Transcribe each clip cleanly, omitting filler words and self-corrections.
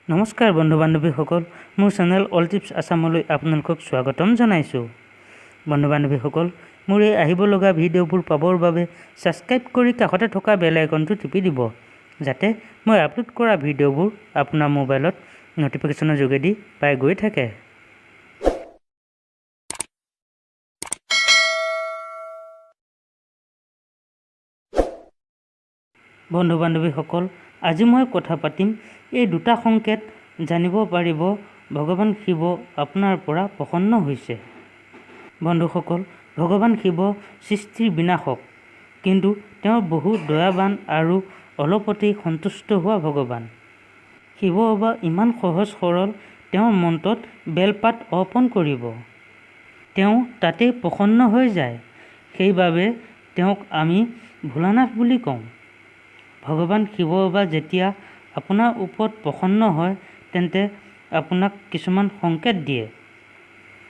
নমস্কাৰ বন্ধু বান্ধৱীসকল, মোৰ চেনেল অল টিপছ আছামলৈ আপোনালোকক স্বাগতম জনাইছোঁ। বন্ধু বান্ধৱীসকল, মোৰ এই আহিব লগা ভিডিঅ'বোৰ পাবৰ বাবে ছাবস্ক্ৰাইব কৰি কাষতে থকা বেল আইকনটো টিপি দিব, যাতে মই আপলোড কৰা ভিডিঅ'বোৰ আপোনাৰ মোবাইলত ন'টিফিকেশ্যনৰ যোগেদি পাই গৈ থাকে। বন্ধু বান্ধৱীসকল, আজি মই কথা পাতিম এই দুটা সংকেত জানিব পাৰিব ভগৱান শিৱ আপোনাৰ পৰা প্ৰসন্ন হৈছে। বন্ধুসকল, ভগৱান শিৱ সৃষ্টিৰ বিনাশক, কিন্তু তেওঁ বহু দয়াৱান আৰু অলপতেই সন্তুষ্ট হোৱা ভগৱান। শিৱ বাবা ইমান সহজ সৰল, তেওঁৰ মন্ত্ৰত বেলপাত অৰ্পণ কৰিব, তেওঁ তাতেই প্ৰসন্ন হৈ যায়। সেইবাবে তেওঁক আমি ভোলানাথ বুলি কওঁ। ভগৱান শিৱ বাবা যেতিয়া আপোনাৰ ওপৰত প্ৰসন্ন হয়, তেন্তে আপোনাক কিছুমান সংকেত দিয়ে।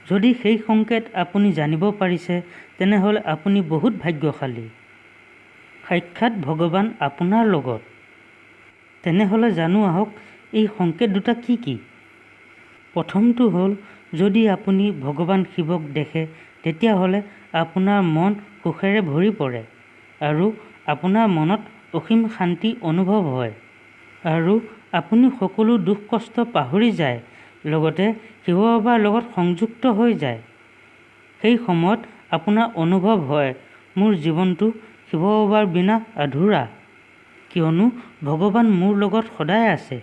যদি সেই সংকেত আপুনি জানিব পাৰিছে, তেনেহ'লে আপুনি বহুত ভাগ্যশালী। সাক্ষাৎ ভগৱান আপোনাৰ লগত। তেনেহ'লে জানো আহক এই সংকেত দুটা কি কি। প্ৰথমটো হ'ল, যদি আপুনি ভগৱান শিৱক দেখে, তেতিয়াহ'লে আপোনাৰ মন সুখেৰে ভৰি পৰে আৰু আপোনাৰ মনত অসীম শান্তি অনুভৱ হয় আৰু আপুনি সকলো দুখ কষ্ট পাহৰি যায়, লগতে শিৱ বাবাৰ লগত সংযুক্ত হৈ যায়। সেই সময়ত আপোনাৰ অনুভৱ হয়, মোৰ জীৱনটো শিৱ বাবাৰ বিনা আধৰুৱা, কিয়নো ভগৱান মোৰ লগত সদায় আছে।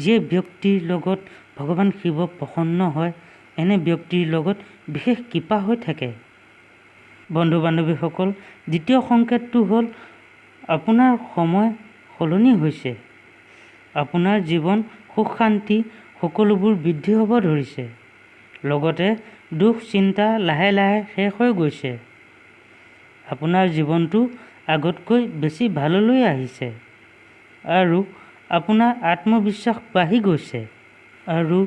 যিয়ে ব্যক্তিৰ লগত ভগৱান শিৱ প্ৰসন্ন হয়, এনে ব্যক্তিৰ লগত বিশেষ কৃপা হৈ থাকে। বন্ধু বান্ধৱীসকল, দ্বিতীয় সংকেতটো হ'ল, আপোনাৰ সময় সলনি হৈছে। আপোনাৰ জীৱন সুখ শান্তি সকলোবোৰ বৃদ্ধি হ'ব ধৰিছে, লগতে দুখ চিন্তা লাহে লাহে শেষ হৈ গৈছে। আপোনাৰ জীৱনটো আগতকৈ বেছি ভাললৈ আহিছে আৰু আপোনাৰ আত্মবিশ্বাস বাঢ়ি গৈছে আৰু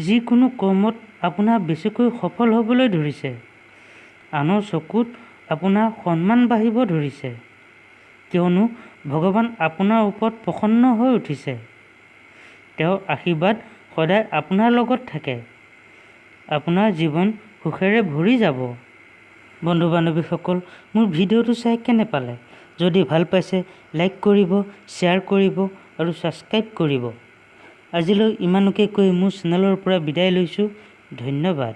যিকোনো কৰ্মত আপোনাৰ বেছিকৈ সফল হ'বলৈ ধৰিছে। আনৰ চকুত আপোনাৰ সন্মান বাঢ়িব ধৰিছে, কিয়নো ভগৱান আপোনাৰ ওপৰত প্ৰসন্ন হৈ উঠিছে। তেওঁৰ আশীৰ্বাদ সদায় আপোনাৰ লগত থাকে। আপোনাৰ জীৱন সুখেৰে ভৰি যাব। বন্ধু বান্ধৱীসকল, মোৰ ভিডিঅ'টো চাই কেনে পালে? যদি ভাল পাইছে, লাইক কৰিব, শ্বেয়াৰ কৰিব আৰু ছাবস্ক্ৰাইব কৰিব। আজিলৈ ইমানকে কৈ মোৰ চেনেলৰ পৰা বিদায় লৈছোঁ। ধন্যবাদ।